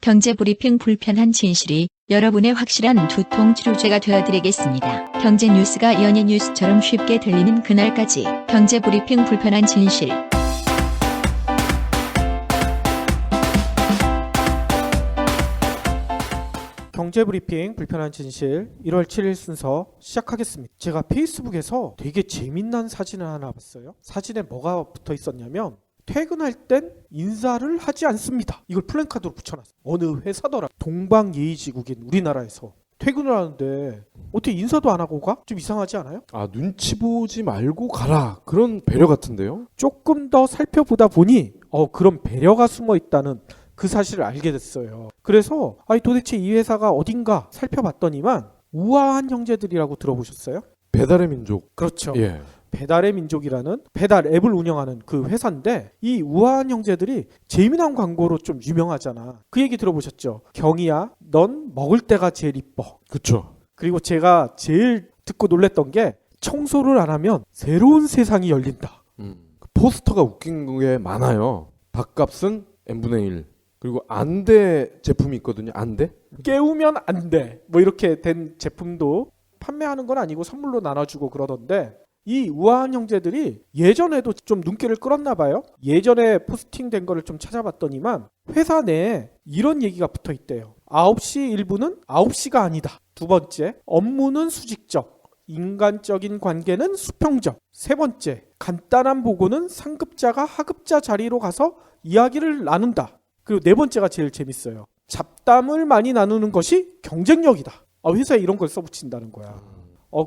경제브리핑 불편한 진실이 여러분의 확실한 두통 치료제가 되어드리겠습니다. 경제뉴스가 연예뉴스처럼 쉽게 들리는 그날까지 경제브리핑 불편한 진실. 경제브리핑 불편한 진실 1월 7일 순서 시작하겠습니다. 제가 페이스북에서 되게 재밌는 사진을 하나 봤어요. 사진에 뭐가 붙어 있었냐면 퇴근할 땐 인사를 하지 않습니다. 이걸 플랜카드로 붙여놨어요. 어느 회사더라. 동방예의지국인 우리나라에서 퇴근을 하는데 어떻게 인사도 안 하고 가? 좀 이상하지 않아요? 아, 눈치 보지 말고 가라. 그런 배려 같은데요? 조금 더 살펴보다 보니 그런 배려가 숨어 있다는 그 사실을 알게 됐어요. 그래서 도대체 이 회사가 어딘가 살펴봤더니만 우아한 형제들이라고 들어보셨어요? 배달의 민족. 그렇죠. 예. 배달의 민족이라는 배달 앱을 운영하는 그 회사인데 이 우아한 형제들이 재미난 광고로 좀 유명하잖아. 그 얘기 들어보셨죠? 경희야, 넌 먹을 때가 제일 이뻐. 그쵸. 그리고 제가 제일 듣고 놀랬던 게 청소를 안 하면 새로운 세상이 열린다. 포스터가 웃긴 게 많아요. 밥값은 n분의 1. 그리고 안돼 제품이 있거든요. 안돼? 깨우면 안 돼. 뭐 이렇게 된 제품도 판매하는 건 아니고 선물로 나눠주고 그러던데 이 우아한 형제들이 예전에도 좀 눈길을 끌었나 봐요. 예전에 포스팅된 거를 좀 찾아봤더니만 회사 내에 이런 얘기가 붙어 있대요. 9시 1분은 9시가 아니다. 두 번째, 업무는 수직적. 인간적인 관계는 수평적. 세 번째, 간단한 보고는 상급자가 하급자 자리로 가서 이야기를 나눈다. 그리고 네 번째가 제일 재밌어요. 잡담을 많이 나누는 것이 경쟁력이다. 회사에 이런 걸 써붙인다는 거야.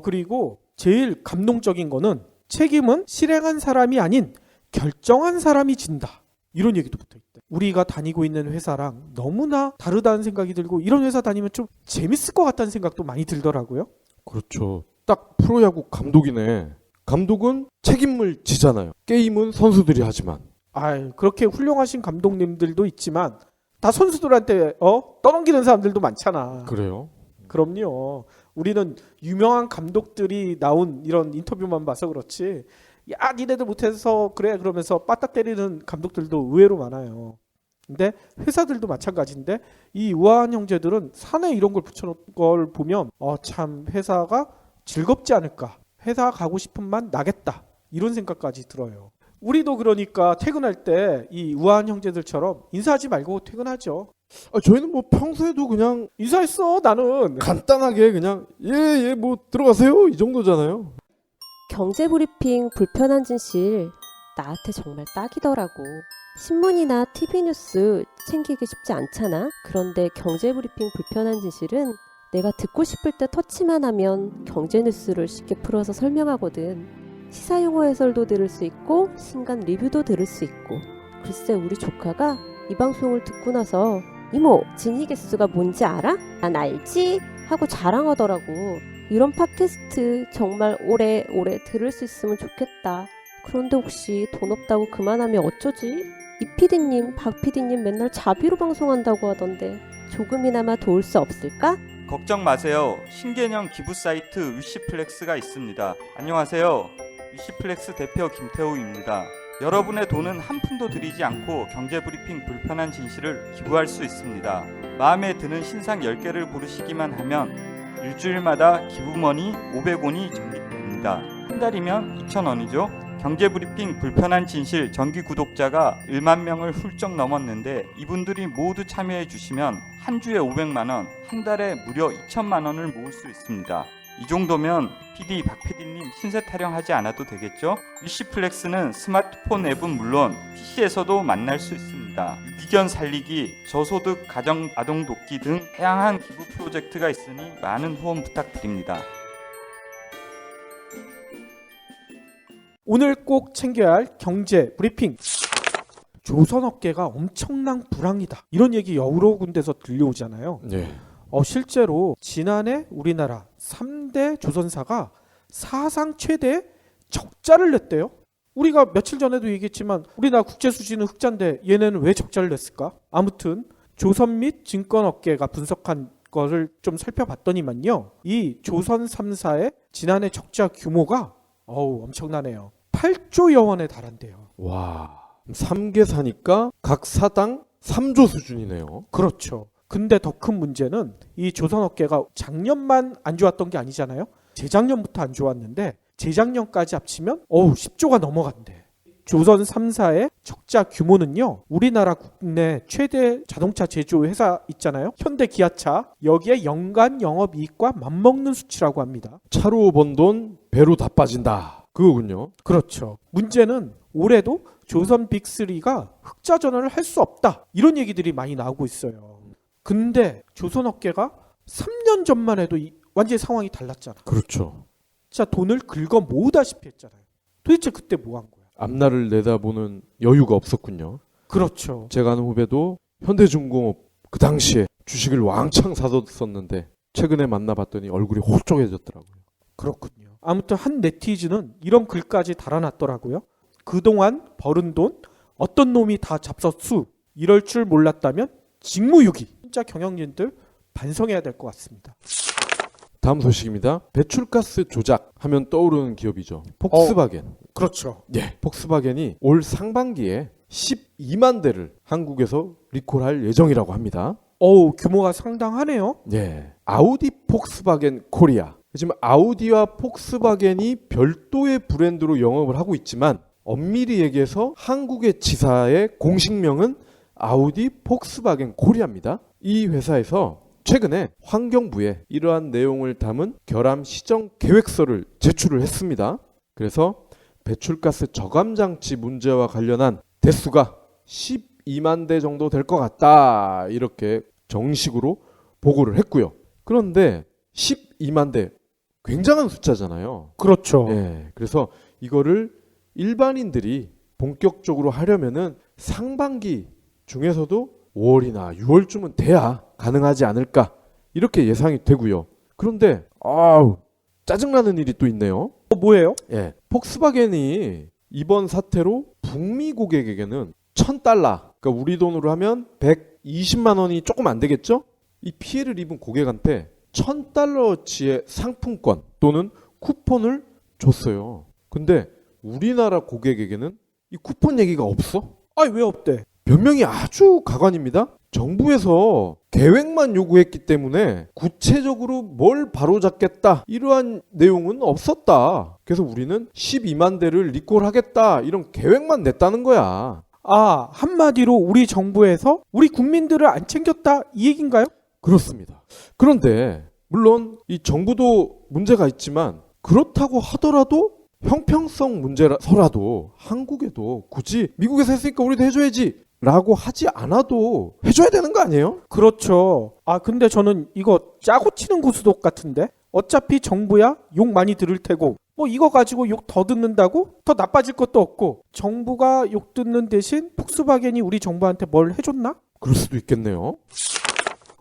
그리고 제일 감동적인 거는 책임은 실행한 사람이 아닌 결정한 사람이 진다. 이런 얘기도 붙어있대. 우리가 다니고 있는 회사랑 너무나 다르다는 생각이 들고 이런 회사 다니면 좀 재밌을 것 같다는 생각도 많이 들더라고요. 그렇죠. 딱 프로야구 감독이네. 감독은 책임을 지잖아요. 게임은 선수들이 하지만. 그렇게 훌륭하신 감독님들도 있지만 다 선수들한테 떠넘기는 사람들도 많잖아. 그래요? 그럼요. 우리는 유명한 감독들이 나온 이런 인터뷰만 봐서 그렇지 야 니네들 못해서 그래 그러면서 빠따 때리는 감독들도 의외로 많아요. 근데 회사들도 마찬가지인데 이 우아한 형제들은 산에 이런 걸 붙여놓은 걸 보면 참 회사가 즐겁지 않을까. 회사 가고 싶은만 나겠다. 이런 생각까지 들어요. 우리도 그러니까 퇴근할 때 이 우아한 형제들처럼 인사하지 말고 퇴근하죠. 저희는 뭐 평소에도 그냥 인사했어 나는. 간단하게 그냥 예 뭐 들어가세요 이 정도잖아요. 경제브리핑 불편한 진실 나한테 정말 딱이더라고. 신문이나 TV뉴스 챙기기 쉽지 않잖아. 그런데 경제브리핑 불편한 진실은 내가 듣고 싶을 때 터치만 하면 경제뉴스를 쉽게 풀어서 설명하거든. 시사용어 해설도 들을 수 있고 신간 리뷰도 들을 수 있고. 글쎄 우리 조카가 이 방송을 듣고 나서 이모 진위 개수가 뭔지 알아? 난 알지? 하고 자랑하더라고. 이런 팟캐스트 정말 오래오래 들을 수 있으면 좋겠다. 그런데 혹시 돈 없다고 그만하면 어쩌지? 이 PD님, 박 PD님 맨날 자비로 방송한다고 하던데 조금이나마 도울 수 없을까? 걱정 마세요. 신개념 기부 사이트 위시플렉스가 있습니다. 안녕하세요. 위시플렉스 대표 김태우입니다. 여러분의 돈은 한 푼도 들이지 않고 경제브리핑 불편한 진실을 기부할 수 있습니다. 마음에 드는 신상 10개를 고르시기만 하면 일주일마다 기부머니 500원이 적립됩니다. 한 달이면 2,000원이죠. 경제브리핑 불편한 진실 정기 구독자가 1만 명을 훌쩍 넘었는데 이분들이 모두 참여해 주시면 한 주에 500만 원, 한 달에 무려 2천만 원을 모을 수 있습니다. 이 정도면 PD 박 PD님 신세 타령하지 않아도 되겠죠? 위시플렉스는 스마트폰 앱은 물론 PC에서도 만날 수 있습니다. 유기견 살리기, 저소득 가정 아동 돕기 등 다양한 기부 프로젝트가 있으니 많은 후원 부탁드립니다. 오늘 꼭 챙겨야 할 경제 브리핑. 조선업계가 엄청난 불황이다. 이런 얘기 여러 군데서 들려오잖아요. 네. 실제로 지난해 우리나라 3대 조선사가 사상 최대 적자를 냈대요. 우리가 며칠 전에도 얘기했지만 우리나라 국제수지는 흑자인데 얘네는 왜 적자를 냈을까? 아무튼 조선 및 증권업계가 분석한 거를 좀 살펴봤더니만요. 이 조선 3사의 지난해 적자 규모가 엄청나네요. 8조여 원에 달한대요. 와. 3개 사니까 각 사당 3조 수준이네요. 그렇죠. 근데 더 큰 문제는 이 조선업계가 작년만 안 좋았던 게 아니잖아요. 재작년부터 안 좋았는데 재작년까지 합치면 10조가 넘어간대. 조선 3사의 적자 규모는요. 우리나라 국내 최대 자동차 제조 회사 있잖아요. 현대 기아차. 여기에 연간 영업이익과 맞먹는 수치라고 합니다. 차로 번 돈 배로 다 빠진다. 그거군요. 그렇죠. 문제는 올해도 조선 빅3가 흑자 전환을 할 수 없다. 이런 얘기들이 많이 나오고 있어요. 근데 조선업계가 3년 전만 해도 완전히 상황이 달랐잖아. 그렇죠. 진짜 돈을 긁어 모으다시피 했잖아요. 도대체 그때 뭐 한 거야? 앞날을 내다보는 여유가 없었군요. 그렇죠. 제가 아는 후배도 현대중공업 그 당시에 주식을 왕창 사뒀었는데 최근에 만나봤더니 얼굴이 호쪽해졌더라고요. 그렇군요. 아무튼 한 네티즌은 이런 글까지 달아놨더라고요. 그동안 벌은 돈 어떤 놈이 다 잡섰수. 이럴 줄 몰랐다면 직무유기. 진짜 경영진들 반성해야 될 것 같습니다. 다음 소식입니다. 배출가스 조작 하면 떠오르는 기업이죠. 폭스바겐. 그렇죠. 예. 폭스바겐이 올 상반기에 12만 대를 한국에서 리콜할 예정이라고 합니다. 규모가 상당하네요. 예. 아우디 폭스바겐 코리아. 지금 아우디와 폭스바겐이 별도의 브랜드로 영업을 하고 있지만 엄밀히 얘기해서 한국의 지사의 공식명은 아우디 폭스바겐 코리아입니다. 이 회사에서 최근에 환경부에 이러한 내용을 담은 결함 시정 계획서를 제출을 했습니다. 그래서 배출가스 저감 장치 문제와 관련한 대수가 12만 대 정도 될 것 같다. 이렇게 정식으로 보고를 했고요. 그런데 12만 대 굉장한 숫자잖아요. 그렇죠. 예. 그래서 이거를 일반인들이 본격적으로 하려면은 상반기 중에서도 5월이나 6월쯤은 돼야 가능하지 않을까 이렇게 예상이 되고요. 그런데 짜증나는 일이 또 있네요. 뭐예요? 예, 폭스바겐이 이번 사태로 북미 고객에게는 $1,000, 그러니까 우리 돈으로 하면 120만 원이 조금 안 되겠죠? 이 피해를 입은 고객한테 $1,000치의 상품권 또는 쿠폰을 줬어요. 근데 우리나라 고객에게는 이 쿠폰 얘기가 없어? 왜 없대? 변명이 아주 가관입니다. 정부에서 계획만 요구했기 때문에 구체적으로 뭘 바로잡겠다 이러한 내용은 없었다. 그래서 우리는 12만 대를 리콜하겠다 이런 계획만 냈다는 거야. 한마디로 우리 정부에서 우리 국민들을 안 챙겼다 이 얘기인가요? 그렇습니다. 그런데 물론 이 정부도 문제가 있지만 그렇다고 하더라도 형평성 문제라서라도 한국에도 굳이 미국에서 했으니까 우리도 해줘야지 라고 하지 않아도 해줘야 되는 거 아니에요? 그렇죠. 근데 저는 이거 짜고 치는 고스톱 같은데? 어차피 정부야 욕 많이 들을 테고 이거 가지고 욕 더 듣는다고 더 나빠질 것도 없고 정부가 욕 듣는 대신 폭스바겐이 우리 정부한테 뭘 해줬나? 그럴 수도 있겠네요.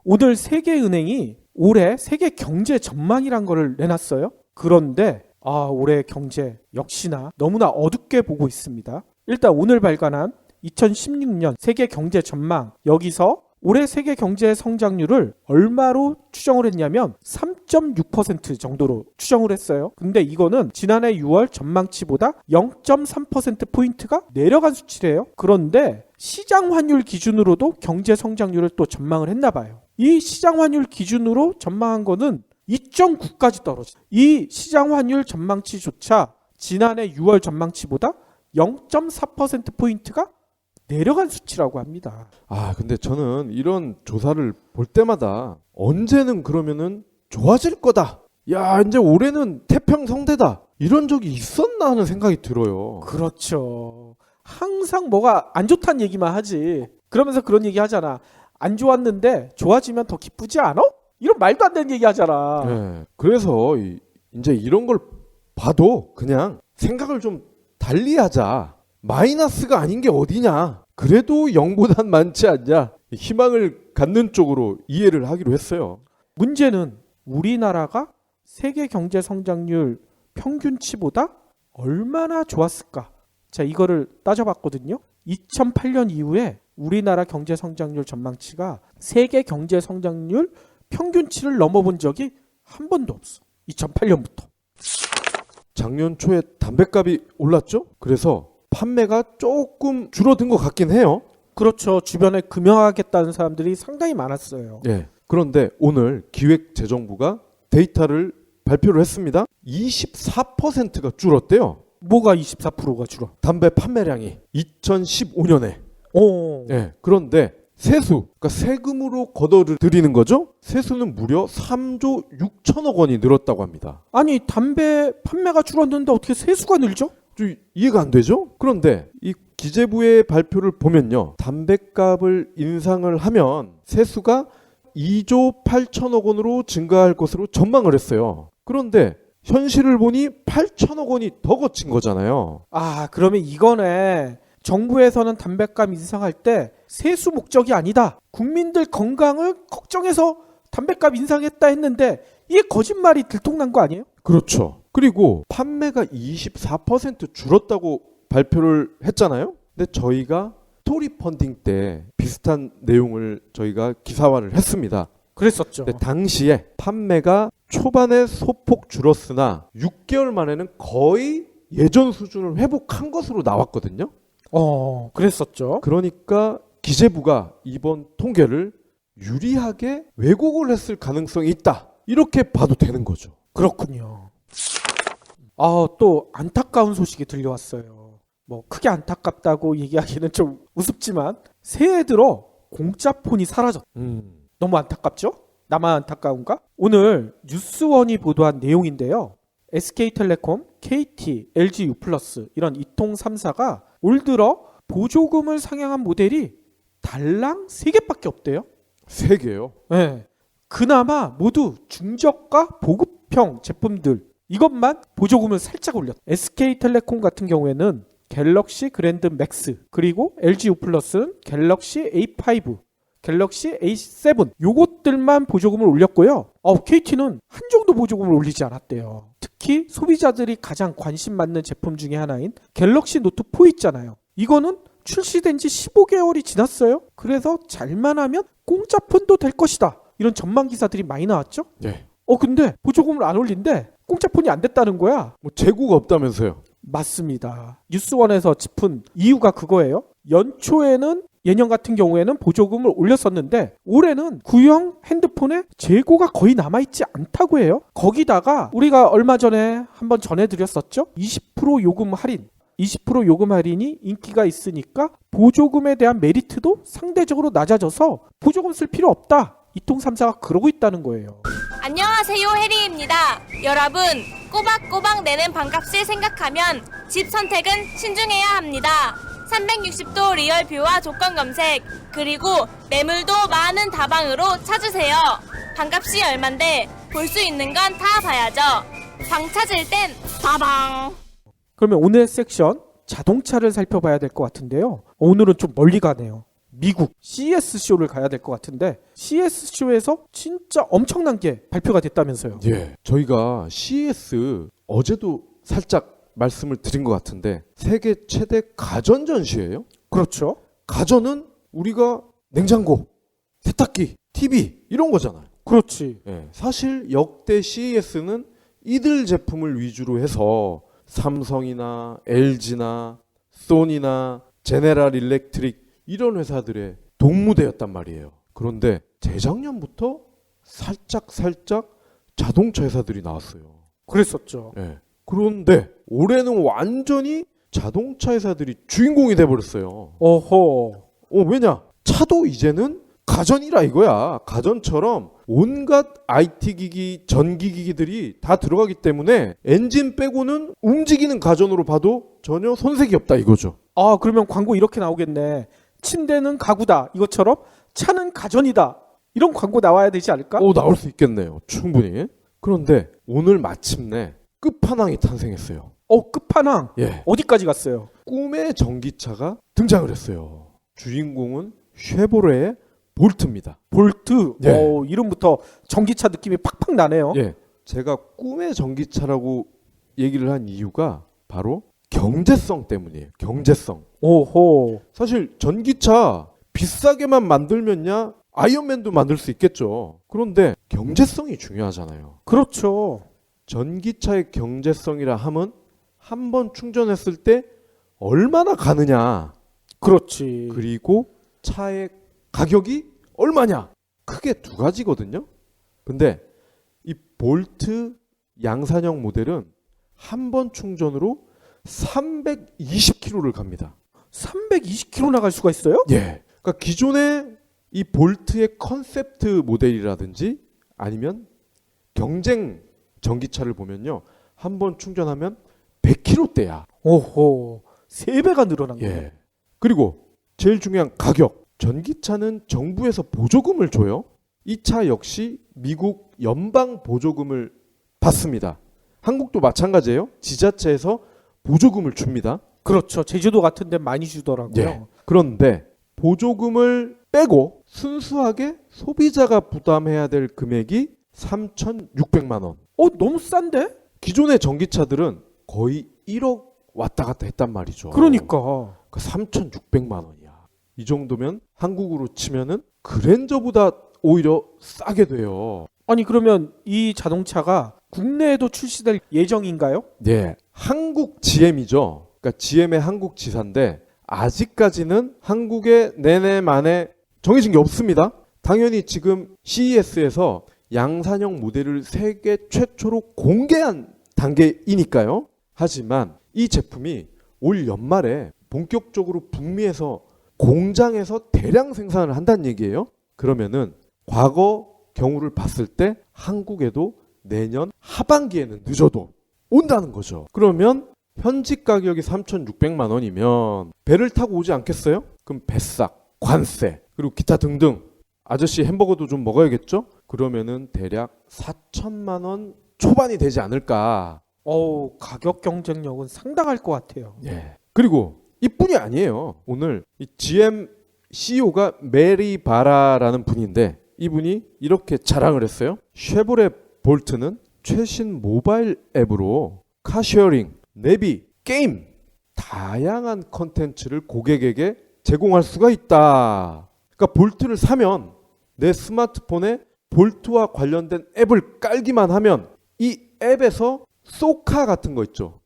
오늘 세계은행이 올해 세계 경제 전망이란 거를 내놨어요. 그런데 올해 경제 역시나 너무나 어둡게 보고 있습니다. 일단 오늘 발간한 2016년 세계 경제 전망, 여기서 올해 세계 경제 성장률을 얼마로 추정을 했냐면 3.6% 정도로 추정을 했어요. 근데 이거는 지난해 6월 전망치보다 0.3%포인트가 내려간 수치래요. 그런데 시장 환율 기준으로도 경제 성장률을 또 전망을 했나 봐요. 이 시장 환율 기준으로 전망한 거는 2.9까지 떨어져. 이 시장 환율 전망치조차 지난해 6월 전망치보다 0.4%포인트가 내려간 수치라고 합니다. 근데 저는 이런 조사를 볼 때마다 언제는 그러면은 좋아질 거다. 야, 이제 올해는 태평성대다. 이런 적이 있었나 하는 생각이 들어요. 그렇죠. 항상 뭐가 안 좋다는 얘기만 하지. 그러면서 그런 얘기 하잖아. 안 좋았는데 좋아지면 더 기쁘지 않아? 이런 말도 안 되는 얘기 하잖아. 네. 그래서 이제 이런 걸 봐도 그냥 생각을 좀 달리 하자. 마이너스가 아닌 게 어디냐. 그래도 0보단 많지 않냐. 희망을 갖는 쪽으로 이해를 하기로 했어요. 문제는 우리나라가 세계 경제 성장률 평균치보다 얼마나 좋았을까? 자, 이거를 따져봤거든요. 2008년 이후에 우리나라 경제 성장률 전망치가 세계 경제 성장률 평균치를 넘어본 적이 한 번도 없어. 2008년부터. 작년 초에 담뱃값이 올랐죠? 그래서 판매가 조금 줄어든 것 같긴 해요. 그렇죠. 주변에 금연하겠다는 사람들이 상당히 많았어요. 예. 그런데 오늘 기획재정부가 데이터를 발표를 했습니다. 24%가 줄었대요. 뭐가 24%가 줄어? 담배 판매량이 2015년에. 오. 예. 그런데 세수, 그러니까 세금으로 걷어들이는 거죠. 세수는 무려 3조 6천억 원이 늘었다고 합니다. 아니 담배 판매가 줄었는데 어떻게 세수가 늘죠? 좀 이해가 안 되죠? 그런데 이 기재부의 발표를 보면요. 담배값을 인상을 하면 세수가 2조 8천억 원으로 증가할 것으로 전망을 했어요. 그런데 현실을 보니 8천억 원이 더 거친 거잖아요. 아, 그러면 이거네. 정부에서는 담배값 인상할 때 세수 목적이 아니다. 국민들 건강을 걱정해서 담배값 인상했다 했는데 이게 거짓말이 들통난 거 아니에요? 그렇죠. 그리고 판매가 24% 줄었다고 발표를 했잖아요. 근데 저희가 스토리 펀딩 때 비슷한 내용을 저희가 기사화를 했습니다. 그랬었죠. 근데 당시에 판매가 초반에 소폭 줄었으나 6개월 만에는 거의 예전 수준을 회복한 것으로 나왔거든요. 그랬었죠. 그러니까 기재부가 이번 통계를 유리하게 왜곡을 했을 가능성이 있다. 이렇게 봐도 되는 거죠. 그렇군요. 아, 또 안타까운 소식이 들려왔어요. 뭐 크게 안타깝다고 얘기하기는 좀 우습지만 새해 들어 공짜폰이 사라졌다. 너무 안타깝죠? 나만 안타까운가? 오늘 뉴스원이 보도한 내용인데요. SK텔레콤, KT, LG U+ 이런 이통 3사가 올 들어 보조금을 상향한 모델이 달랑 3개밖에 없대요. 3개요? 네. 그나마 모두 중저가 보급형 제품들 이것만 보조금을 살짝 올렸다. SK텔레콤 같은 경우에는 갤럭시 그랜드 맥스 그리고 LG U+는 갤럭시 A5 갤럭시 A7 요것들만 보조금을 올렸고요. KT는 한 정도 보조금을 올리지 않았대요. 특히 소비자들이 가장 관심 많는 제품 중에 하나인 갤럭시 노트 4 있잖아요. 이거는 출시된 지 15개월이 지났어요. 그래서 잘만 하면 공짜 폰도 될 것이다. 이런 전망 기사들이 많이 나왔죠. 네. 근데 보조금을 안 올린데 공짜 폰이 안 됐다는 거야. 뭐 재고가 없다면서요? 맞습니다. 뉴스원에서 짚은 이유가 그거예요. 연초에는 예년 같은 경우에는 보조금을 올렸었는데 올해는 구형 핸드폰에 재고가 거의 남아있지 않다고 해요. 거기다가 우리가 얼마 전에 한번 전해드렸었죠. 20% 요금 할인. 20% 요금 할인이 인기가 있으니까 보조금에 대한 메리트도 상대적으로 낮아져서 보조금 쓸 필요 없다. 이통 3사가 그러고 있다는 거예요. 안녕하세요, 해리입니다. 여러분, 꼬박꼬박 내는 반값을 생각하면 집 선택은 신중해야 합니다. 360도 리얼 뷰와 조건 검색, 그리고 매물도 많은 다방으로 찾으세요. 반값이 얼만데 볼 수 있는 건 다 봐야죠. 방 찾을 땐 다방. 그러면 오늘 섹션 자동차를 살펴봐야 될 것 같은데요. 오늘은 좀 멀리 가네요. 미국 CES쇼를 가야 될 것 같은데 CES쇼에서 진짜 엄청난 게 발표가 됐다면서요. 예. 저희가 CES 어제도 살짝 말씀을 드린 것 같은데 세계 최대 가전 전시예요. 그렇죠. 가전은 우리가 냉장고, 세탁기, TV 이런 거잖아요. 그렇지. 예. 사실 역대 CES는 이들 제품을 위주로 해서 삼성이나 LG나 소니나 제네럴 일렉트릭 이런 회사들의 동무대였단 말이에요. 그런데 재작년부터 살짝 자동차 회사들이 나왔어요. 그랬었죠. 예. 그런데 올해는 완전히 자동차 회사들이 주인공이 돼버렸어요. 어허. 왜냐? 차도 이제는 가전이라 이거야. 가전처럼 온갖 IT 기기, 전기 기기들이 다 들어가기 때문에 엔진 빼고는 움직이는 가전으로 봐도 전혀 손색이 없다 이거죠. 그러면 광고 이렇게 나오겠네. 침대는 가구다. 이것처럼 차는 가전이다. 이런 광고 나와야 되지 않을까? 나올 수 있겠네요. 충분히. 그런데 오늘 마침내 끝판왕이 탄생했어요. 끝판왕. 예. 어디까지 갔어요? 꿈의 전기차가 등장을 했어요. 주인공은 쉐보레의 볼트입니다. 볼트. 예. 이름부터 전기차 느낌이 팍팍 나네요. 예. 제가 꿈의 전기차라고 얘기를 한 이유가 바로 경제성 때문이에요. 경제성. 오호. 사실 전기차 비싸게만 만들면야 아이언맨도 만들 수 있겠죠. 그런데 경제성이 중요하잖아요. 그렇죠. 전기차의 경제성이라 함은 한 번 충전했을 때 얼마나 가느냐. 그렇지. 그리고 차의 가격이 얼마냐? 크게 두 가지거든요. 근데 이 볼트 양산형 모델은 한 번 충전으로 320km를 갑니다. 320km 나갈 수가 있어요? 예. 그러니까 기존의 이 볼트의 컨셉트 모델이라든지 아니면 경쟁 전기차를 보면요. 한 번 충전하면 100km대야. 오호. 3배가 늘어난 거예요. 예. 그리고 제일 중요한 가격. 전기차는 정부에서 보조금을 줘요. 이 차 역시 미국 연방 보조금을 받습니다. 한국도 마찬가지예요. 지자체에서 보조금을 줍니다. 그렇죠. 제주도 같은 데 많이 주더라고요. 예. 그런데 보조금을 빼고 순수하게 소비자가 부담해야 될 금액이 3,600만 원. 너무 싼데? 기존의 전기차들은 거의 1억 왔다 갔다 했단 말이죠. 그러니까. 3,600만 원이야. 이 정도면 한국으로 치면은 그랜저보다 오히려 싸게 돼요. 아니 그러면 이 자동차가 국내에도 출시될 예정인가요? 네, 한국 GM이죠. 그러니까 GM의 한국 지사인데 아직까지는 한국에 내내 만에 정해진 게 없습니다. 당연히 지금 CES에서 양산형 모델을 세계 최초로 공개한 단계이니까요. 하지만 이 제품이 올 연말에 본격적으로 북미에서 공장에서 대량 생산을 한다는 얘기예요. 그러면은 과거 경우를 봤을 때 한국에도 내년 하반기에는 늦어도 온다는 거죠. 그러면 현지 가격이 3,600만 원이면 배를 타고 오지 않겠어요? 그럼 뱃삭, 관세, 그리고 기타 등등 아저씨 햄버거도 좀 먹어야겠죠? 그러면은 대략 4천만 원 초반이 되지 않을까. 가격 경쟁력은 상당할 것 같아요. 예. 그리고 이뿐이 아니에요. 오늘 이 GM CEO가 메리 바라라는 분인데 이분이 이렇게 자랑을 했어요. 쉐보레 볼트는 최신 모바일 앱으로 카쉐어링, 내비, 게임 다양한 컨텐츠를 고객에게 제공할 수가 있다. 그러니까 볼트를 사면 내 스마트폰에 볼트와 관련된 앱을 깔기만 하면 이 앱에서 소카 같은 거 있죠.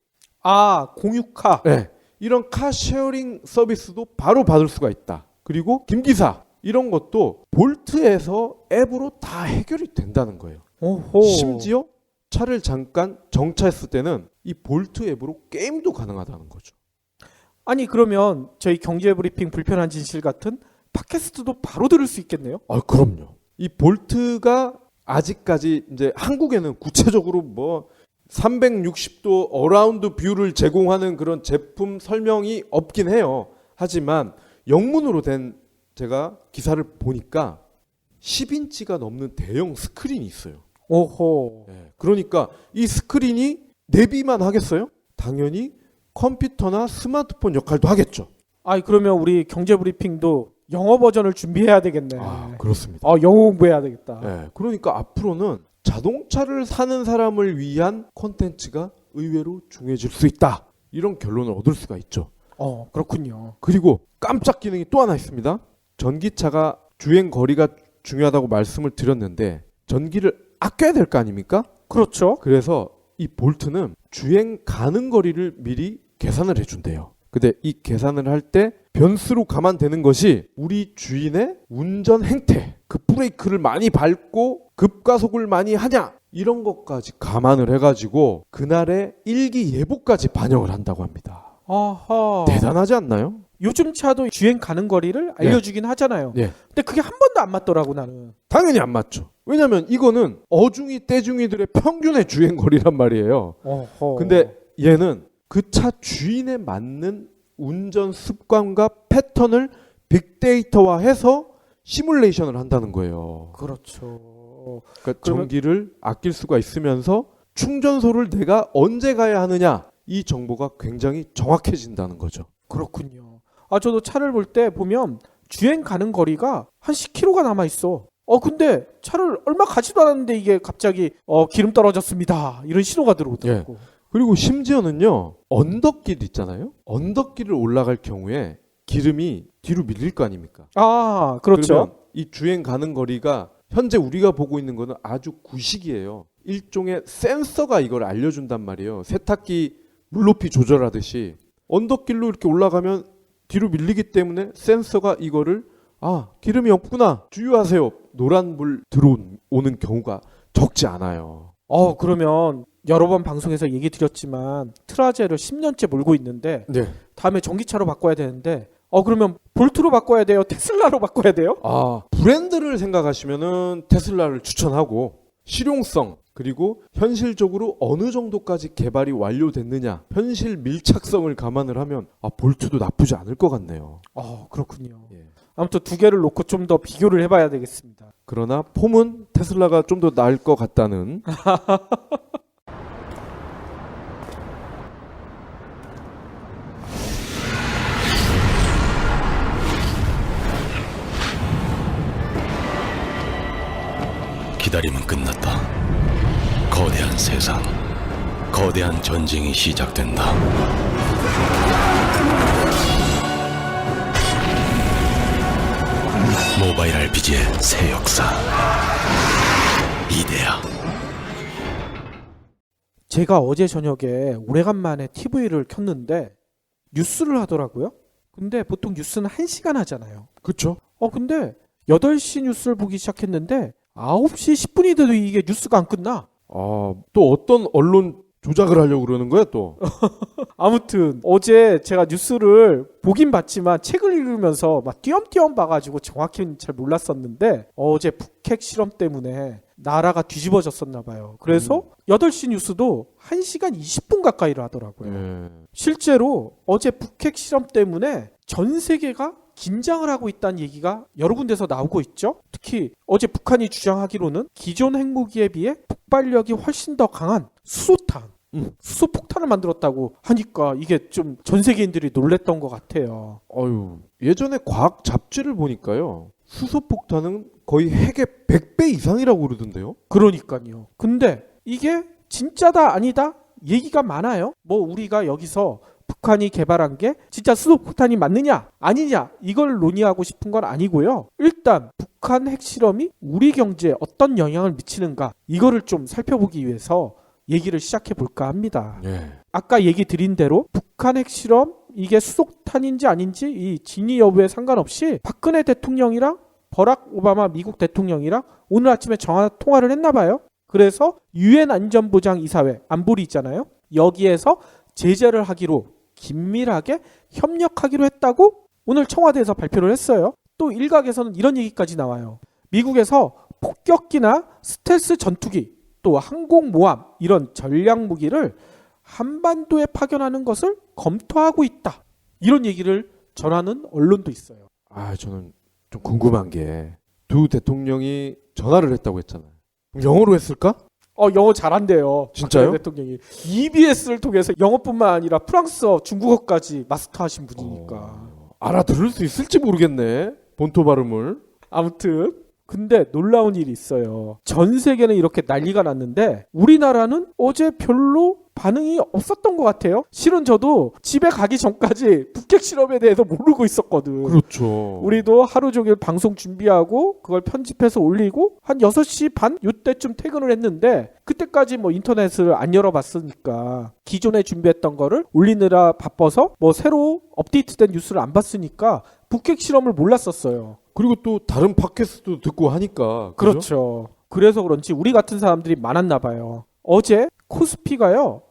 공유카. 네. 이런 카쉐어링 서비스도 바로 받을 수가 있다. 그리고 김기사 이런 것도 볼트에서 앱으로 다 해결이 된다는 거예요. 오호. 심지어 차를 잠깐 정차했을 때는 이 볼트 앱으로 게임도 가능하다는 거죠. 아니 그러면 저희 경제브리핑 불편한 진실 같은 팟캐스트도 바로 들을 수 있겠네요? 그럼요. 이 볼트가 아직까지 이제 한국에는 구체적으로 뭐 360도 어라운드 뷰를 제공하는 그런 제품 설명이 없긴 해요. 하지만 영문으로 된 제가 기사를 보니까 10인치가 넘는 대형 스크린이 있어요. 오호. 네, 그러니까 이 스크린이 내비만 하겠어요? 당연히 컴퓨터나 스마트폰 역할도 하겠죠. 그러면 우리 경제브리핑도 영어 버전을 준비해야 되겠네. 그렇습니다. 영어 공부해야 되겠다. 네, 그러니까 앞으로는 자동차를 사는 사람을 위한 콘텐츠가 의외로 중요해질 수 있다. 이런 결론을 얻을 수가 있죠. 그렇군요. 그리고 깜짝 기능이 또 하나 있습니다. 전기차가 주행 거리가 중요하다고 말씀을 드렸는데 전기를 아껴야 될 거 아닙니까? 그렇죠. 그래서 이 볼트는 주행 가는 거리를 미리 계산을 해준대요. 근데 이 계산을 할 때 변수로 감안되는 것이 우리 주인의 운전 행태, 그 브레이크를 많이 밟고 급가속을 많이 하냐 이런 것까지 감안을 해가지고 그날의 일기예보까지 반영을 한다고 합니다. 아하. 대단하지 않나요? 요즘 차도 주행 가는 거리를 알려주긴 하잖아요. 네. 근데 그게 한 번도 안 맞더라고 나는. 당연히 안 맞죠. 왜냐하면 이거는 어중이 떼중이들의 평균의 주행 거리란 말이에요. 어허. 근데 얘는 그 차 주인에 맞는 운전 습관과 패턴을 빅데이터화해서 시뮬레이션을 한다는 거예요. 그렇죠. 그러니까 전기를 아낄 수가 있으면서 충전소를 내가 언제 가야 하느냐 이 정보가 굉장히 정확해진다는 거죠. 그렇군요. 저도 차를 볼 때 보면 주행 가는 거리가 한 10km가 남아 있어. 근데 차를 얼마 가지도 않았는데 이게 갑자기 기름 떨어졌습니다. 이런 신호가 들어오더라고. 그리고 심지어는요. 언덕길 있잖아요. 언덕길을 올라갈 경우에 기름이 뒤로 밀릴 거 아닙니까? 그렇죠. 그러면 이 주행 가는 거리가 현재 우리가 보고 있는 거는 아주 구식이에요. 일종의 센서가 이걸 알려준단 말이에요. 세탁기 물높이 조절하듯이 언덕길로 이렇게 올라가면 뒤로 밀리기 때문에 센서가 이거를 아, 기름이 없구나. 주유하세요. 노란불 들어오는 경우가 적지 않아요. 그러면 여러 번 방송에서 얘기 드렸지만 트라제를 10년째 몰고 있는데 네. 다음에 전기차로 바꿔야 되는데 그러면 볼트로 바꿔야 돼요? 테슬라로 바꿔야 돼요? 브랜드를 생각하시면은 테슬라를 추천하고 실용성 그리고 현실적으로 어느 정도까지 개발이 완료됐느냐 현실 밀착성을 감안을 하면 볼트도 나쁘지 않을 것 같네요. 그렇군요. 예. 아무튼 두 개를 놓고 좀 더 비교를 해봐야 되겠습니다. 그러나 폼은 테슬라가 좀 더 나을 것 같다는 기다림은 끝났다. 거대한 세상, 거대한 전쟁이 시작된다. 모바일 RPG의 새 역사. 이데아. 제가 어제 저녁에 오래간만에 TV를 켰는데 뉴스를 하더라고요. 근데 보통 뉴스는 1시간 하잖아요. 그렇죠? 근데 8시 뉴스를 보기 시작했는데 9시 10분이 돼도 이게 뉴스가 안 끝나. 또 어떤 언론 조작을 하려고 그러는 거야 또? 아무튼 어제 제가 뉴스를 보긴 봤지만 책을 읽으면서 막 띄엄띄엄 봐가지고 정확히는 잘 몰랐었는데 어제 북핵 실험 때문에 나라가 뒤집어졌었나 봐요. 그래서 8시 뉴스도 1시간 20분 가까이를 하더라고요. 실제로 어제 북핵 실험 때문에 전 세계가 긴장을 하고 있다는 얘기가 여러 군데서 나오고 있죠. 특히 어제 북한이 주장하기로는 기존 핵무기에 비해 폭발력이 훨씬 더 강한 수소탄, 수소폭탄을 만들었다고 하니까 이게 좀 전 세계인들이 놀랬던 것 같아요. 예전에 과학 잡지를 보니까요. 수소폭탄은 거의 핵의 100배 이상이라고 그러던데요. 그러니까요. 근데 이게 진짜다 아니다 얘기가 많아요. 우리가 여기서 북한이 개발한 게 진짜 수소폭탄이 맞느냐 아니냐 이걸 논의하고 싶은 건 아니고요. 일단 북한 핵실험이 우리 경제에 어떤 영향을 미치는가 이거를 좀 살펴보기 위해서 얘기를 시작해 볼까 합니다. 아까 얘기 드린 대로 북한 핵실험 이게 수소탄인지 아닌지 이 진위 여부에 상관없이 박근혜 대통령이랑 버락 오바마 미국 대통령이랑 오늘 아침에 전화 통화를 했나 봐요. 그래서 유엔 안전보장이사회 안보리 있잖아요. 여기에서 제재를 하기로 긴밀하게 협력하기로 했다고 오늘 청와대에서 발표를 했어요. 또 일각에서는 이런 얘기까지 나와요. 미국에서 폭격기나 스텔스 전투기 또 항공모함 이런 전략 무기를 한반도에 파견하는 것을 검토하고 있다. 이런 얘기를 전하는 언론도 있어요. 저는 좀 궁금한 게 두 대통령이 전화를 했다고 했잖아요. 영어로 했을까? 영어 잘한대요. 진짜요? 박근혜 대통령이 EBS를 통해서 영어뿐만 아니라 프랑스어, 중국어까지 마스터하신 분이니까. 알아들을 수 있을지 모르겠네. 본토 발음을. 아무튼 근데 놀라운 일이 있어요. 전 세계는 이렇게 난리가 났는데 우리나라는 어제 별로 반응이 없었던 것 같아요. 실은 저도 집에 가기 전까지 북핵 실험에 대해서 모르고 있었거든. 그렇죠. 우리도 하루 종일 방송 준비하고 그걸 편집해서 올리고 한 6시 반 요때쯤 퇴근을 했는데 그때까지 인터넷을 안 열어봤으니까 기존에 준비했던 거를 올리느라 바빠서 새로 업데이트된 뉴스를 안 봤으니까 북핵 실험을 몰랐었어요. 그리고 또 다른 팟캐스트도 듣고 하니까. 그렇죠. 그래서 그런지 우리 같은 사람들이 많았나 봐요. 어제 코스피가요.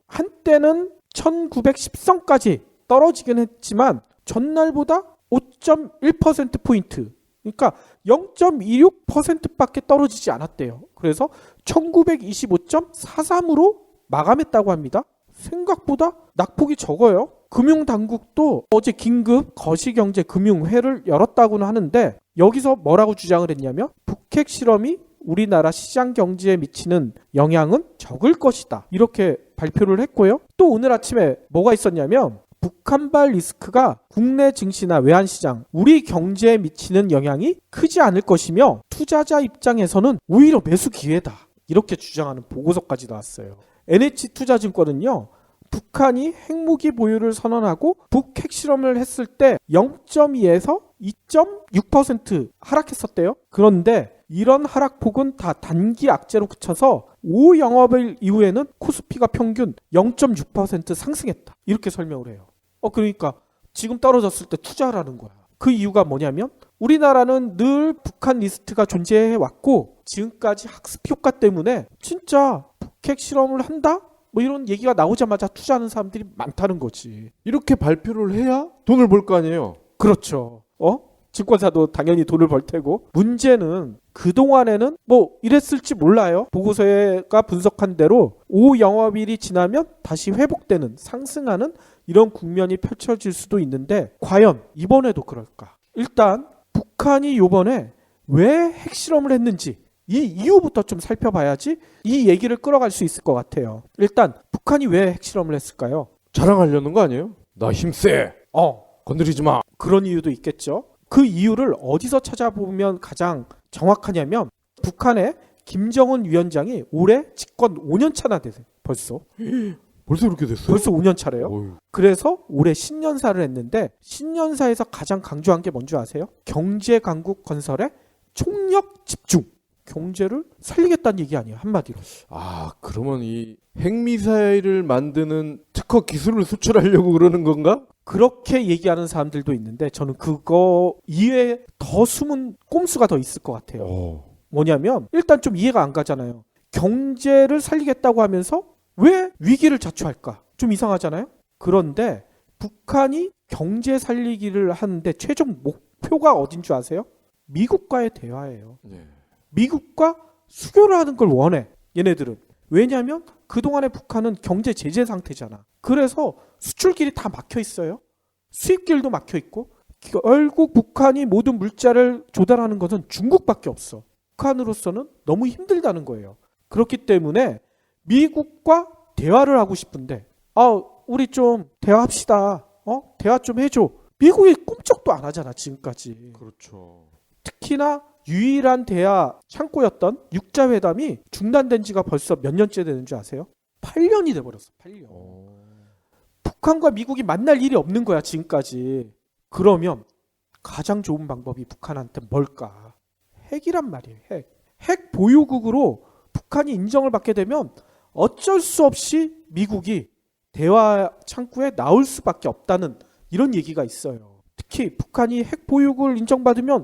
한때는 1910선까지 떨어지긴 했지만 전날보다 5.1%포인트 그러니까 0.26%밖에 떨어지지 않았대요. 그래서 1925.43으로 마감했다고 합니다. 생각보다 낙폭이 적어요. 금융당국도 어제 긴급 거시경제금융회를 열었다고는 하는데 여기서 뭐라고 주장을 했냐면 북핵 실험이 우리나라 시장 경제에 미치는 영향은 적을 것이다. 이렇게 발표를 했고요. 또 오늘 아침에 뭐가 있었냐면 북한발 리스크가 국내 증시나 외환시장, 우리 경제에 미치는 영향이 크지 않을 것이며 투자자 입장에서는 오히려 매수 기회다. 이렇게 주장하는 보고서까지 나왔어요. NH투자증권은요. 북한이 핵무기 보유를 선언하고 북핵 실험을 했을 때 0.2에서 2.6% 하락했었대요. 그런데 이런 하락폭은 다 단기 악재로 그쳐서 5영업일 이후에는 코스피가 평균 0.6% 상승했다. 이렇게 설명을 해요. 그러니까 지금 떨어졌을 때 투자하라는 거야. 그 이유가 뭐냐면 우리나라는 늘 북한 리스트가 존재해 왔고 지금까지 학습 효과 때문에 진짜 북핵 실험을 한다? 뭐 이런 얘기가 나오자마자 투자하는 사람들이 많다는 거지. 이렇게 발표를 해야 돈을 벌 거 아니에요. 그렇죠. 증권사도 당연히 돈을 벌 테고 문제는 그동안에는 뭐 이랬을지 몰라요. 보고서가 분석한 대로 5영업일이 지나면 다시 회복되는 상승하는 이런 국면이 펼쳐질 수도 있는데 과연 이번에도 그럴까? 일단 북한이 이번에 왜 핵실험을 했는지 이 이유부터 좀 살펴봐야지 이 얘기를 끌어갈 수 있을 것 같아요. 일단 북한이 왜 핵실험을 했을까요? 자랑하려는 거 아니에요? 나 힘세. 건드리지 마. 그런 이유도 있겠죠. 그 이유를 어디서 찾아보면 가장 정확하냐면 북한의 김정은 위원장이 올해 집권 5년 차나 되세요. 벌써 이렇게 됐어요? 벌써 5년 차래요. 어휴. 그래서 올해 신년사를 했는데 신년사에서 가장 강조한 게 뭔지 아세요? 경제 강국 건설에 총력 집중. 경제를 살리겠다는 얘기 아니에요. 한마디로. 그러면 이 핵미사일을 만드는 특허 기술을 수출하려고 그러는 건가? 그렇게 얘기하는 사람들도 있는데 저는 그거 이외에 더 숨은 꼼수가 더 있을 것 같아요. 뭐냐면 일단 좀 이해가 안 가잖아요. 경제를 살리겠다고 하면서 왜 위기를 자초할까? 좀 이상하잖아요. 그런데 북한이 경제 살리기를 하는데 최종 목표가 어딘 줄 아세요? 미국과의 대화예요. 미국과 수교를 하는 걸 원해. 얘네들은. 왜냐하면 그동안에 북한은 경제 제재 상태잖아. 그래서 수출길이 다 막혀 있어요. 수입길도 막혀 있고 결국 북한이 모든 물자를 조달하는 것은 중국밖에 없어. 북한으로서는 너무 힘들다는 거예요. 그렇기 때문에 미국과 대화를 하고 싶은데 우리 좀 대화합시다. 대화 좀 해줘. 미국이 꿈쩍도 안 하잖아 지금까지. 그렇죠. 특히나 유일한 대화 창구였던 육자회담이 중단된 지가 벌써 몇 년째 되는 줄 아세요? 8년이 돼버렸어. 8년. 북한과 미국이 만날 일이 없는 거야 지금까지. 그러면 가장 좋은 방법이 북한한테 뭘까? 핵이란 말이에요. 핵 보유국으로 북한이 인정을 받게 되면 어쩔 수 없이 미국이 대화 창구에 나올 수밖에 없다는 이런 얘기가 있어요. 특히 북한이 핵 보유국을 인정받으면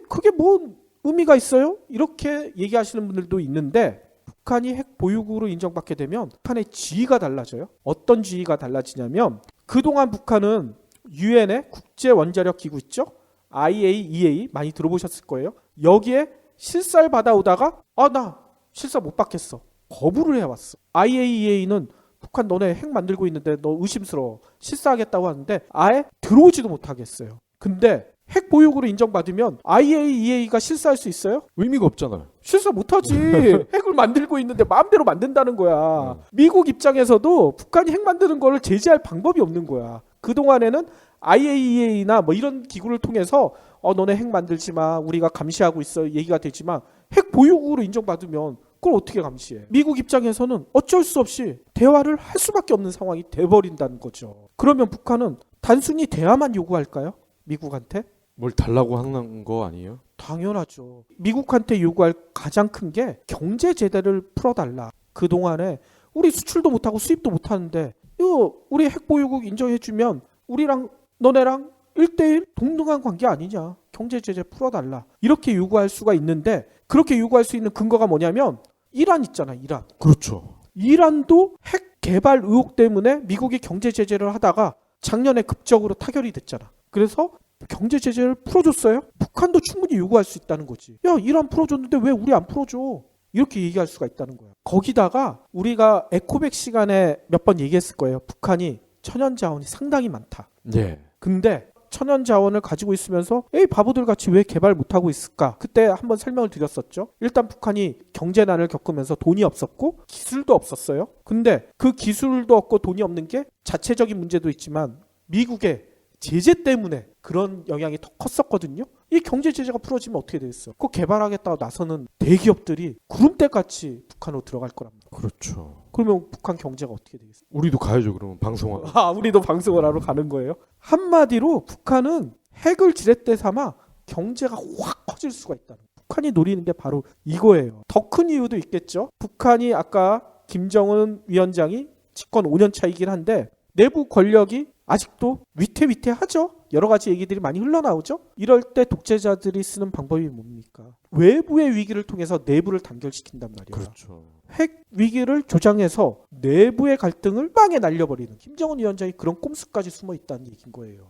그게 뭔 의미가 있어요? 이렇게 얘기하시는 분들도 있는데 북한이 핵 보유국으로 인정받게 되면 북한의 지위가 달라져요. 어떤 지위가 달라지냐면 그동안 북한은 유엔의 국제원자력 기구 있죠? IAEA 많이 들어보셨을 거예요. 여기에 실사를 받아오다가 나 실사 못 받겠어. 거부를 해왔어. IAEA는 북한 너네 핵 만들고 있는데 너 의심스러워. 실사하겠다고 하는데 아예 들어오지도 못하겠어요. 근데 핵 보유국으로 인정받으면 IAEA가 실사할 수 있어요? 의미가 없잖아요. 실사 못하지. 핵을 만들고 있는데 마음대로 만든다는 거야. 미국 입장에서도 북한이 핵 만드는 거를 제재할 방법이 없는 거야. 그동안에는 IAEA나 뭐 이런 기구를 통해서 너네 핵 만들지 마. 우리가 감시하고 있어. 얘기가 되지만 핵 보유국으로 인정받으면 그걸 어떻게 감시해? 미국 입장에서는 어쩔 수 없이 대화를 할 수밖에 없는 상황이 돼버린다는 거죠. 그러면 북한은 단순히 대화만 요구할까요? 미국한테? 뭘 달라고 하는 거 아니에요? 당연하죠. 미국한테 요구할 가장 큰 게 경제 제재를 풀어달라. 그동안에 우리 수출도 못하고 수입도 못하는데 이거 우리 핵보유국 인정해주면 우리랑 너네랑 1대1 동등한 관계 아니냐. 경제 제재 풀어달라. 이렇게 요구할 수가 있는데 그렇게 요구할 수 있는 근거가 뭐냐면 이란 있잖아. 이란. 그렇죠. 이란도 핵 개발 의혹 때문에 미국이 경제 제재를 하다가 작년에 급적으로 타결이 됐잖아. 그래서 경제 제재를 풀어줬어요. 북한도 충분히 요구할 수 있다는 거지. 야, 이란 풀어줬는데 왜 우리 안 풀어줘? 이렇게 얘기할 수가 있다는 거야. 거기다가 우리가 에코백 시간에 몇 번 얘기했을 거예요. 북한이 천연 자원이 상당히 많다. 네. 근데 천연 자원을 가지고 있으면서 바보들 같이 왜 개발 못하고 있을까? 그때 한번 설명을 드렸었죠. 일단 북한이 경제난을 겪으면서 돈이 없었고 기술도 없었어요. 근데 그 기술도 없고 돈이 없는 게 자체적인 문제도 있지만 미국의 제재 때문에 그런 영향이 더 컸었거든요. 이 경제 제재가 풀어지면 어떻게 되겠어? 그거 개발하겠다고 나서는 대기업들이 구름대같이 북한으로 들어갈 거랍니다. 그렇죠. 그러면 북한 경제가 어떻게 되겠어? 우리도 가야죠. 그러면 방송하러. 우리도 방송을 하러 가는 거예요? 한마디로 북한은 핵을 지렛대 삼아 경제가 확 커질 수가 있다는 거예요. 북한이 노리는 게 바로 이거예요. 더 큰 이유도 있겠죠. 북한이 아까 김정은 위원장이 집권 5년 차이긴 한데 내부 권력이 아직도 위태위태하죠. 여러 가지 얘기들이 많이 흘러나오죠. 이럴 때 독재자들이 쓰는 방법이 뭡니까? 외부의 위기를 통해서 내부를 단결시킨단 말이에요. 그렇죠. 핵 위기를 조장해서 내부의 갈등을 빵에 날려버리는 김정은 위원장이 그런 꼼수까지 숨어 있다는 얘기인 거예요.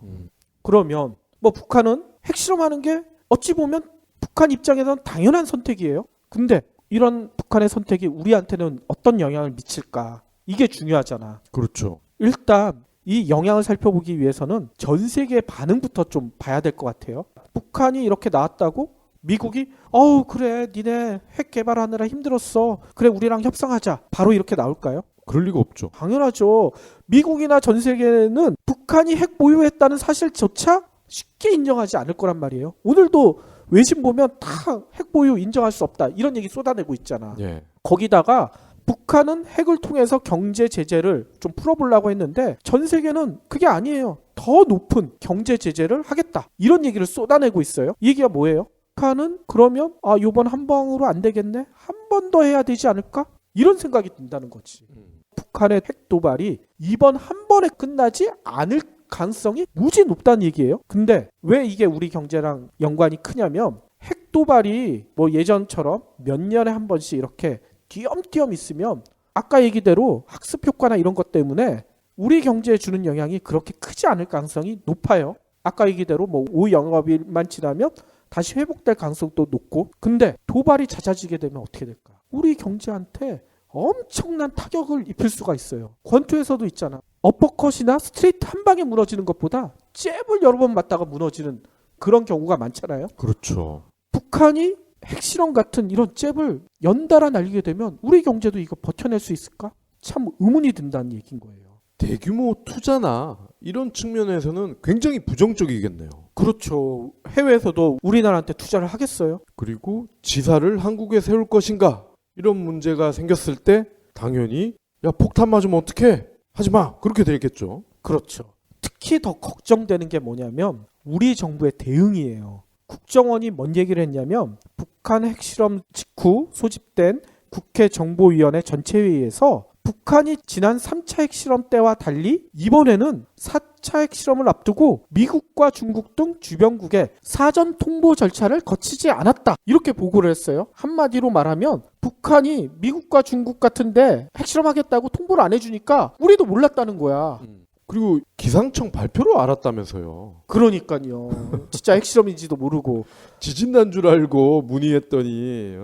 그러면 뭐 북한은 핵실험하는 게 어찌 보면 북한 입장에서는 당연한 선택이에요. 근데 이런 북한의 선택이 우리한테는 어떤 영향을 미칠까? 이게 중요하잖아. 그렇죠. 일단 이 영향을 살펴보기 위해서는 전 세계의 반응부터 좀 봐야 될 것 같아요. 북한이 이렇게 나왔다고 미국이 그래 니네 핵 개발하느라 힘들었어. 그래 우리랑 협상하자. 바로 이렇게 나올까요? 그럴 리가 없죠. 당연하죠. 미국이나 전 세계는 북한이 핵 보유했다는 사실조차 쉽게 인정하지 않을 거란 말이에요. 오늘도 외신 보면 다 핵 보유 인정할 수 없다. 이런 얘기 쏟아내고 있잖아. 예. 거기다가 북한은 핵을 통해서 경제 제재를 좀 풀어보려고 했는데 전 세계는 그게 아니에요. 더 높은 경제 제재를 하겠다. 이런 얘기를 쏟아내고 있어요. 이 얘기가 뭐예요? 북한은 그러면 요번 한 방으로 안 되겠네? 한 번 더 해야 되지 않을까? 이런 생각이 든다는 거지. 북한의 핵 도발이 이번 한 번에 끝나지 않을 가능성이 무지 높다는 얘기예요. 근데 왜 이게 우리 경제랑 연관이 크냐면 핵 도발이 뭐 예전처럼 몇 년에 한 번씩 이렇게 띄엄띄엄 있으면 아까 얘기대로 학습 효과나 이런 것 때문에 우리 경제에 주는 영향이 그렇게 크지 않을 가능성이 높아요. 아까 얘기대로 뭐 5영업일만 지나면 다시 회복될 가능성도 높고, 근데 도발이 잦아지게 되면 어떻게 될까? 우리 경제한테 엄청난 타격을 입힐 수가 있어요. 권투에서도 있잖아. 어퍼컷이나 스트레이트 한 방에 무너지는 것보다 잽을 여러 번 맞다가 무너지는 그런 경우가 많잖아요. 그렇죠. 북한이 핵실험 같은 이런 잽을 연달아 날리게 되면 우리 경제도 이거 버텨낼 수 있을까? 참 의문이 든다는 얘기인 거예요. 대규모 투자나 이런 측면에서는 굉장히 부정적이겠네요. 그렇죠. 해외에서도 우리나라한테 투자를 하겠어요? 그리고 지사를 한국에 세울 것인가? 이런 문제가 생겼을 때 당연히 야 폭탄 맞으면 어떡해? 하지마. 그렇게 되겠죠. 그렇죠. 특히 더 걱정되는 게 뭐냐면 우리 정부의 대응이에요. 국정원이 뭔 얘기를 했냐면 북한 핵실험 직후 소집된 국회 정보위원회 전체회의에서 북한이 지난 3차 핵실험 때와 달리 이번에는 4차 핵실험을 앞두고 미국과 중국 등 주변국에 사전 통보 절차를 거치지 않았다. 이렇게 보고를 했어요. 한마디로 말하면 북한이 미국과 중국 같은데 핵실험하겠다고 통보를 안 해주니까 우리도 몰랐다는 거야. 그리고 기상청 발표로 알았다면서요. 그러니까요. 진짜 핵실험인지도 모르고. 지진 난 줄 알고 문의했더니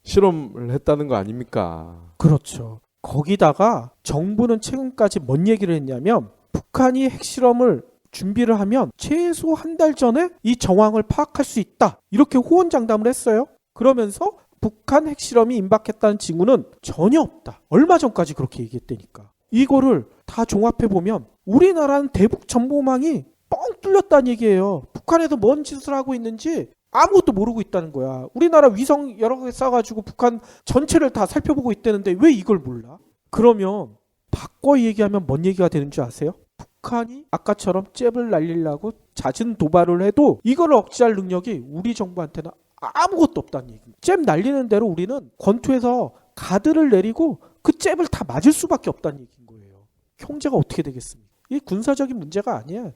실험을 했다는 거 아닙니까? 그렇죠. 거기다가 정부는 최근까지 뭔 얘기를 했냐면 북한이 핵실험을 준비를 하면 최소 한 달 전에 이 정황을 파악할 수 있다. 이렇게 호언장담을 했어요. 그러면서 북한 핵실험이 임박했다는 징후는 전혀 없다. 얼마 전까지 그렇게 얘기했다니까. 이거를 다 종합해보면 우리나라는 대북 정보망이 뻥 뚫렸다는 얘기예요. 북한에서 뭔 짓을 하고 있는지 아무것도 모르고 있다는 거야. 우리나라 위성 여러 개 쏴가지고 북한 전체를 다 살펴보고 있다는데 왜 이걸 몰라? 그러면 바꿔 얘기하면 뭔 얘기가 되는 줄 아세요? 북한이 아까처럼 잽을 날리려고 잦은 도발을 해도 이걸 억제할 능력이 우리 정부한테는 아무것도 없다는 얘기입니다. 잽 날리는 대로 우리는 권투에서 가드를 내리고 그 잽을 다 맞을 수밖에 없다는 얘기인 거예요. 경제가 어떻게 되겠습니까? 이 군사적인 문제가 아니야.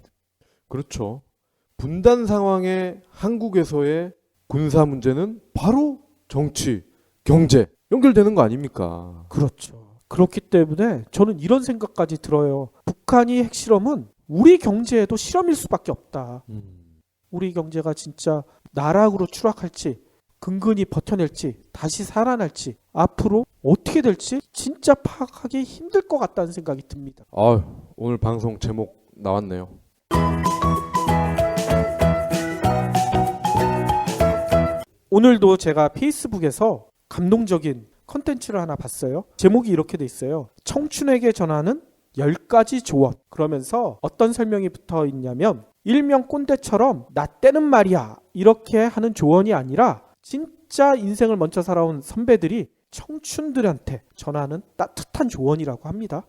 그렇죠. 분단 상황의 한국에서의 군사 문제는 바로 정치, 경제 연결되는 거 아닙니까? 그렇죠. 그렇기 때문에 저는 이런 생각까지 들어요. 북한이 핵실험은 우리 경제에도 실험일 수밖에 없다. 우리 경제가 진짜 나락으로 추락할지 근근히 버텨낼지 다시 살아날지 앞으로 어떻게 될지 진짜 파악하기 힘들 것 같다는 생각이 듭니다. 오늘 방송 제목 나왔네요. 오늘도 제가 페이스북에서 감동적인 컨텐츠를 하나 봤어요. 제목이 이렇게 돼 있어요. 청춘에게 전하는 10가지 조언. 그러면서 어떤 설명이 붙어 있냐면 일명 꼰대처럼 나 때는 말이야 이렇게 하는 조언이 아니라 진짜 인생을 먼저 살아온 선배들이 청춘들한테 전하는 따뜻한 조언이라고 합니다.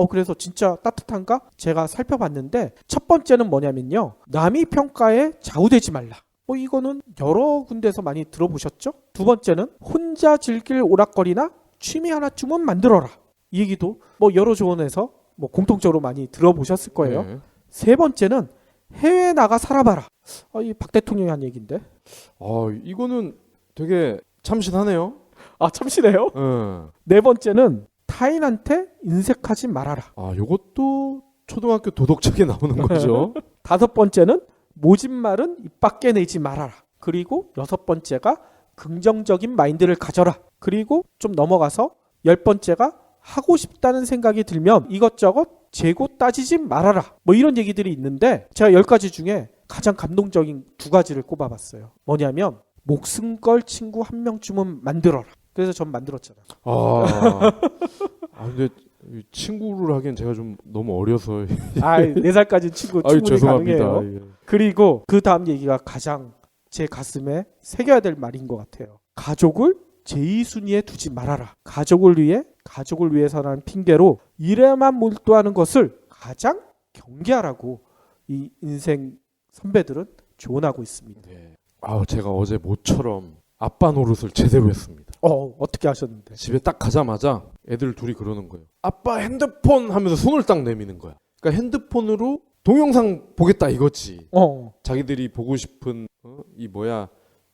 그래서 진짜 따뜻한가? 제가 살펴봤는데 첫 번째는 뭐냐면요. 남의 평가에 좌우되지 말라. 이거는 여러 군데서 많이 들어보셨죠? 두 번째는 혼자 즐길 오락거리나 취미 하나쯤은 만들어라. 이 얘기도 여러 조언에서 공통적으로 많이 들어보셨을 거예요. 네. 세 번째는 해외에 나가 살아봐라. 이 박 대통령이 한 얘기인데. 이거는 되게 참신하네요. 참신해요. 네 번째는 타인한테 인색하지 말아라. 요것도 초등학교 도덕책에 나오는 거죠. 다섯 번째는 모진 말은 입 밖에 내지 말아라. 그리고 여섯 번째가 긍정적인 마인드를 가져라. 그리고 좀 넘어가서 열 번째가 하고 싶다는 생각이 들면 이것저것 재고 따지지 말아라. 뭐 이런 얘기들이 있는데 제가 10가지 중에 가장 감동적인 두 가지를 꼽아봤어요. 뭐냐면 목숨 걸 친구 한 명쯤은 만들어라. 그래서 전 만들었잖아. 근데 친구를 하기엔 제가 좀 너무 어려서. 4살까지 친구 충분히 죄송합니다. 가능해요. 그리고 그 다음 얘기가 가장 제 가슴에 새겨야 될 말인 것 같아요. 가족을 제2순위에 두지 말아라. 가족을 위해서라는 핑계로 일에만 몰두하는 것을 가장 경계하라고 이 인생 선배들은 조언하고 있습니다. 제가 어제 모처럼 아빠 노릇을 제대로 했습니다. 어떻게 하셨는데? 집에 딱 가자마자 애들 둘이 그러는 거예요. 아빠 핸드폰 하면서 손을 딱 내미는 거야. 그러니까 핸드폰으로 동영상 보겠다 이거지. 자기들이 보고 싶은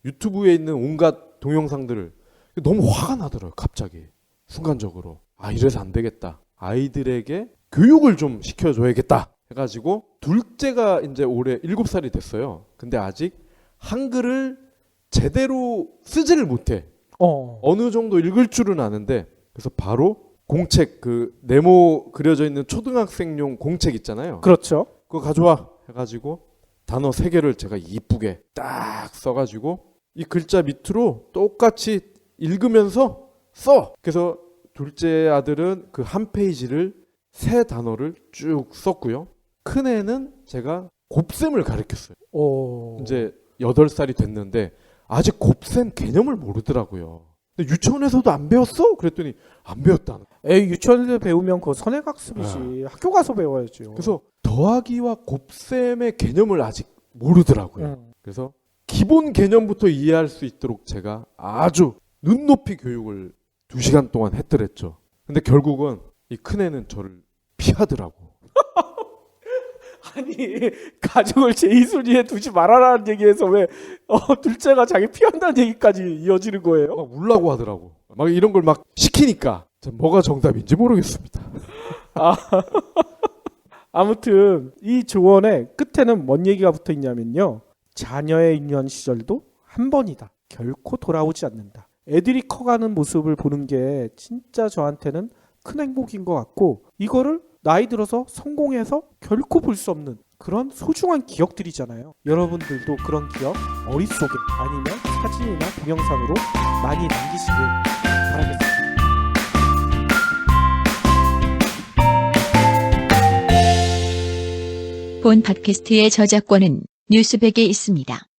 유튜브에 있는 온갖 동영상들을 너무 화가 나더라고요. 갑자기 순간적으로 이래서 안 되겠다. 아이들에게 교육을 좀 시켜줘야겠다 해가지고 둘째가 이제 올해 7살이 됐어요. 근데 아직 한글을 제대로 쓰지를 못해. 어느 정도 읽을 줄은 아는데 그래서 바로 공책 네모 그려져 있는 초등학생용 공책 있잖아요. 그렇죠. 그거 가져와 해가지고 단어 3개를 제가 이쁘게 딱 써가지고 이 글자 밑으로 똑같이 읽으면서 써. 그래서 둘째 아들은 그 한 페이지를 3 단어를 쭉 썼고요. 큰 애는 제가 곱셈을 가르쳤어요. 이제 8살이 됐는데 아직 곱셈 개념을 모르더라고요. 근데 유치원에서도 안 배웠어? 그랬더니 안 배웠다. 유치원에서 배우면 그거 선행학습이지. 학교 가서 배워야죠. 그래서 더하기와 곱셈의 개념을 아직 모르더라고요. 그래서 기본 개념부터 이해할 수 있도록 제가 아주 눈높이 교육을 2시간 동안 했더랬죠. 근데 결국은 이 큰애는 저를 피하더라고. 가족을 제2순위에 두지 말아라는 얘기에서 왜 둘째가 자기 피한다는 얘기까지 이어지는 거예요? 막 울라고 하더라고. 막 이런 걸 막 시키니까 뭐가 정답인지 모르겠습니다. 아무튼 이 조언의 끝에는 뭔 얘기가 붙어 있냐면요. 자녀의 유년 시절도 한 번이다. 결코 돌아오지 않는다. 애들이 커가는 모습을 보는 게 진짜 저한테는 큰 행복인 것 같고 이거를 나이 들어서 성공해서 결코 볼 수 없는 그런 소중한 기억들이잖아요. 여러분들도 그런 기억 머릿속에 아니면 사진이나 동영상으로 많이 남기시길 바라겠습니다. 본 팟캐스트의 저작권은 뉴스백에 있습니다.